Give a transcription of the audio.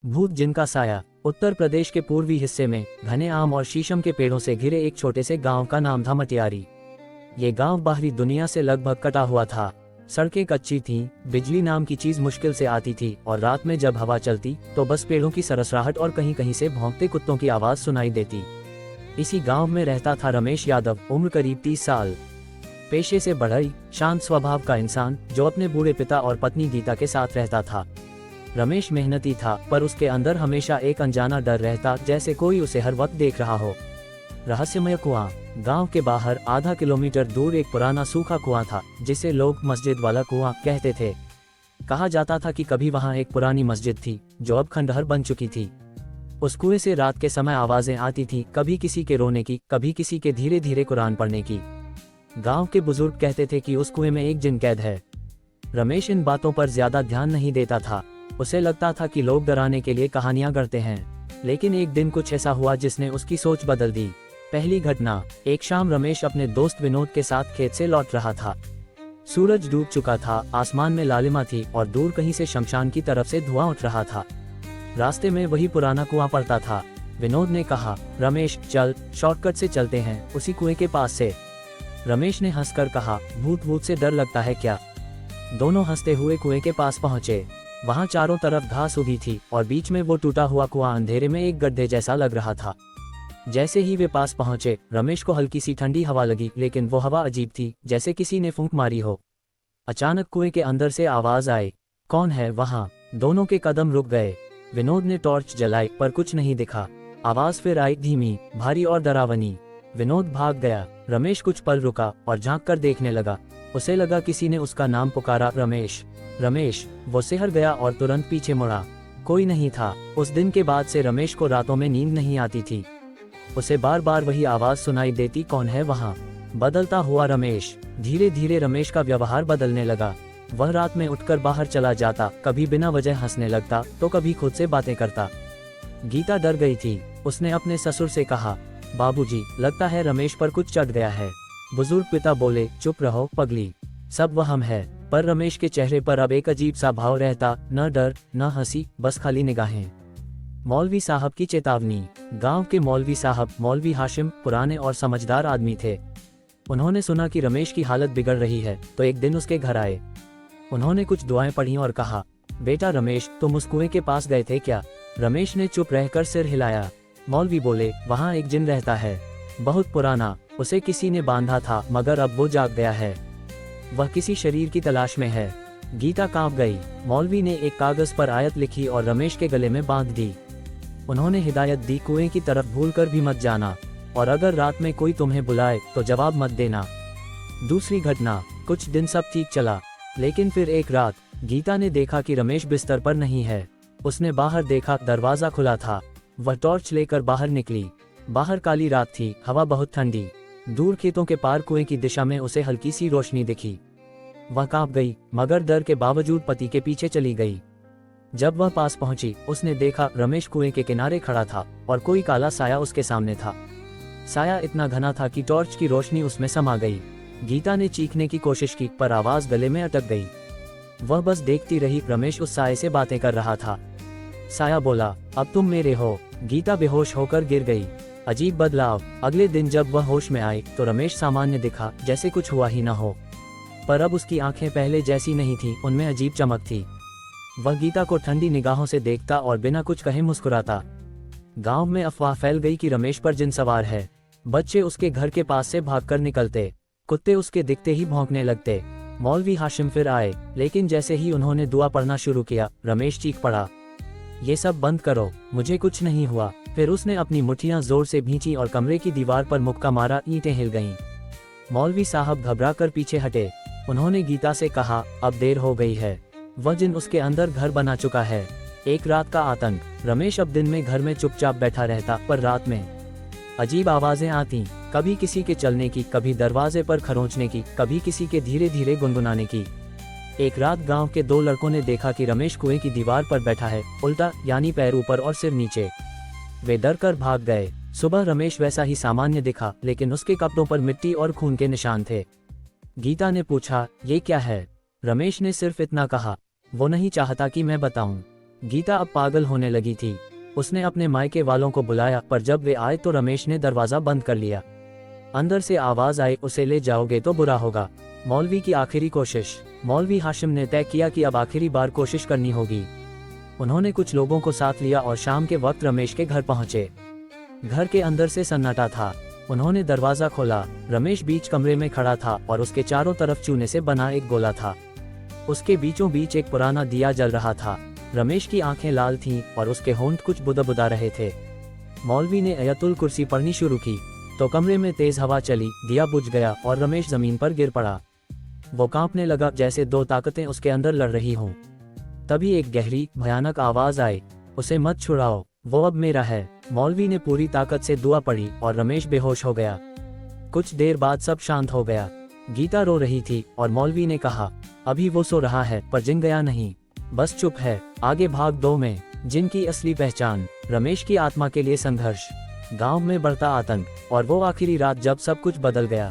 भूत जिनका साया। उत्तर प्रदेश के पूर्वी हिस्से में घने आम और शीशम के पेड़ों से घिरे एक छोटे से गांव का नाम था मटियारी। ये गांव बाहरी दुनिया से लगभग कटा हुआ था। सड़कें कच्ची थीं, बिजली नाम की चीज मुश्किल से आती थी और रात में जब हवा चलती तो बस पेड़ों की सरसराहट और कहीं कहीं से भौंकते कुत्तों की आवाज सुनाई देती। इसी गांव में रहता था रमेश यादव, उम्र करीब 30 साल। पेशे से बढ़ई, शांत स्वभाव का इंसान जो अपने बूढ़े पिता और पत्नी गीता के साथ रहता था। रमेश मेहनती था, पर उसके अंदर हमेशा एक अनजाना डर रहता, जैसे कोई उसे हर वक्त देख रहा हो। रहस्यमय कुआं। गांव के बाहर आधा किलोमीटर दूर एक पुराना सूखा कुआं था, जिसे लोग मस्जिद वाला कुआं कहते थे। कहा जाता था कि कभी वहां एक पुरानी मस्जिद थी जो अब खंडहर बन चुकी थी। उस कुएं से रात के समय आवाजें आती थी, कभी किसी के रोने की, कभी किसी के धीरे धीरे कुरान पढ़ने की। गांव के बुजुर्ग कहते थे कि उस कुएं में एक जिन कैद है। रमेश इन बातों पर ज्यादा ध्यान नहीं देता था। उसे लगता था कि लोग डराने के लिए कहानियां गढ़ते हैं। लेकिन एक दिन कुछ ऐसा हुआ जिसने उसकी सोच बदल दी। पहली घटना। एक शाम रमेश अपने दोस्त विनोद के साथ खेत से लौट रहा था। सूरज डूब चुका था, आसमान में लालिमा थी और दूर कहीं से शमशान की तरफ से धुआं उठ रहा था। रास्ते में वही पुराना कुआं पड़ता था। विनोद ने कहा, रमेश चल, शॉर्टकट से चलते हैं, उसी कुएं के पास से। रमेश ने हंसकर कहा, भूत भूत से डर लगता है क्या? दोनों हंसते हुए कुएं के पास पहुंचे। वहां चारों तरफ घास उगी थी और बीच में वो टूटा हुआ कुआं अंधेरे में एक गड्ढे जैसा लग रहा था। जैसे ही वे पास पहुंचे, रमेश को हल्की सी ठंडी हवा लगी, लेकिन वो हवा अजीब थी, जैसे किसी ने फूंक मारी हो। अचानक कुएं के अंदर से आवाज आई, कौन है वहां? दोनों के कदम रुक गए। विनोद ने टॉर्च जलाई, पर कुछ नहीं दिखा। आवाज फिर आई, धीमी, भारी और डरावनी। विनोद भाग गया। रमेश कुछ पल रुका और झांक कर देखने लगा। उसे लगा किसी ने उसका नाम पुकारा, रमेश, रमेश। वो सिहर गया और तुरंत पीछे मुड़ा। कोई नहीं था। उस दिन के बाद से रमेश को रातों में नींद नहीं आती थी। उसे बार बार वही आवाज सुनाई देती, कौन है वहां? बदलता हुआ रमेश। धीरे धीरे रमेश का व्यवहार बदलने लगा। वह रात में उठकर बाहर चला जाता, कभी बिना वजह हंसने लगता तो कभी खुद से बातें करता। गीता डर गई थी। उसने अपने ससुर से कहा, बाबूजी, लगता है रमेश पर कुछ चढ़ गया है। बुजुर्ग पिता बोले, चुप रहो पगली, सब वहम है। पर रमेश के चेहरे पर अब एक अजीब सा भाव रहता, न डर न हंसी, बस खाली निगाहें। मौलवी साहब की चेतावनी। गांव के मौलवी साहब, मौलवी हाशिम, पुराने और समझदार आदमी थे। उन्होंने सुना कि रमेश की हालत बिगड़ रही है, तो एक दिन उसके घर आए। उन्होंने कुछ दुआएं पढ़ी और कहा, बेटा रमेश, तुम उस कुएं के पास गए थे क्या? रमेश ने चुप रहकर सिर हिलाया। मौलवी बोले, वहाँ एक जिन रहता है, बहुत पुराना। उसे किसी ने बांधा था, मगर अब वो जाग गया है। वह किसी शरीर की तलाश में है। गीता कांप गई। मौलवी ने एक कागज पर आयत लिखी और रमेश के गले में बांध दी। उन्होंने हिदायत दी, कुएं की तरफ भूलकर भी मत जाना, और अगर रात में कोई तुम्हें बुलाए तो जवाब मत देना। दूसरी घटना। कुछ दिन सब ठीक चला, लेकिन फिर एक रात गीता ने देखा कि रमेश बिस्तर पर नहीं है। उसने बाहर देखा, दरवाजा खुला था। वह टॉर्च लेकर बाहर निकली। बाहर काली रात थी, हवा बहुत ठंडी। दूर खेतों के पार कुएं की दिशा में उसे हल्की सी रोशनी दिखी। वह कांप गई, मगर डर के बावजूद पति के पीछे चली गई। जब वह पास पहुंची, उसने देखा रमेश कुएं के किनारे खड़ा था और कोई काला साया उसके सामने था। साया इतना घना था कि टॉर्च की रोशनी उसमें समा गई। गीता ने चीखने की कोशिश की, पर आवाज गले में अटक गई। वह बस देखती रही। रमेश उस साये से बातें कर रहा था। साया बोला, अब तुम मेरे हो। गीता बेहोश होकर गिर गई। अजीब बदलाव। अगले दिन जब वह होश में आई तो रमेश सामान्य दिखा, जैसे कुछ हुआ ही न हो। पर अब उसकी आंखें पहले जैसी नहीं थी, उनमें अजीब चमक थी। वह गीता को ठंडी निगाहों से देखता और बिना कुछ कहे मुस्कुराता। गांव में अफवाह फैल गई कि रमेश पर जिन सवार है। बच्चे उसके घर के पास से भागकर निकलते। कुत्ते उसके दिखते ही भौंकने लगते। मौलवी हाशिम फिर आए, लेकिन जैसे ही उन्होंने दुआ पढ़ना शुरू किया, रमेश चीख पड़ा, ये सब बंद करो, मुझे कुछ नहीं हुआ। फिर उसने अपनी मुट्ठियां जोर से भींची और कमरे की दीवार पर मुक्का मारा। ईंटें हिल गईं। मौलवी साहब घबरा कर पीछे हटे। उन्होंने गीता से कहा, अब देर हो गई है। वह जिन उसके अंदर घर बना चुका है। एक रात का आतंक। रमेश अब दिन में घर में चुपचाप बैठा रहता, पर रात में अजीब आवाजें आती, कभी किसी के चलने की, कभी दरवाजे पर खरोंचने की, कभी किसी के धीरे धीरे गुनगुनाने की। एक रात गांव के दो लड़कों ने देखा कि रमेश कुएं की दीवार पर बैठा है, उल्टा, यानी पैर ऊपर और सिर नीचे। वे डर कर भाग गए। सुबह रमेश वैसा ही सामान्य दिखा, लेकिन उसके कपड़ों पर मिट्टी और खून के निशान थे। गीता ने पूछा, ये क्या है? रमेश ने सिर्फ इतना कहा, वो नहीं चाहता कि मैं बताऊं। गीता अब पागल होने लगी थी। उसने अपने मायके वालों को बुलाया, पर जब वे आए तो रमेश ने दरवाज़ा बंद कर लिया। अंदर से आवाज़ आई, उसे ले जाओगे तो बुरा होगा। मौलवी की आखिरी कोशिश। मौलवी हाशिम ने तय किया कि अब आखिरी बार कोशिश करनी होगी। उन्होंने कुछ लोगों को साथ लिया और शाम के वक्त रमेश के घर पहुंचे। घर के अंदर से सन्नाटा था। उन्होंने दरवाज़ा खोला। रमेश बीच कमरे में खड़ा था और उसके चारों तरफ चूने से बना एक गोला था। उसके बीचों बीच एक पुराना दिया जल रहा था। रमेश की आंखें लाल थीं और उसके होंठ कुछ बुदबुदा रहे थे। मौलवी ने आयतुल कुर्सी पढ़नी शुरू की तो कमरे में तेज हवा चली, दिया बुझ गया और रमेश जमीन पर गिर पड़ा। वो कांपने लगा जैसे दो ताकतें उसके अंदर लड़ रही हों। तभी एक गहरी भयानक आवाज आई, उसे मत छुड़ाओ, वो अब मेरा है। मौलवी ने पूरी ताकत से दुआ पढ़ी और रमेश बेहोश हो गया। कुछ देर बाद सब शांत हो गया। गीता रो रही थी और मौलवी ने कहा, अभी वो सो रहा है पर जिन गया नहीं, बस चुप है। आगे भाग 2 में जिन की असली पहचान, रमेश की आत्मा के लिए संघर्ष, गांव में बढ़ता आतंक और वो आखिरी रात जब सब कुछ बदल गया।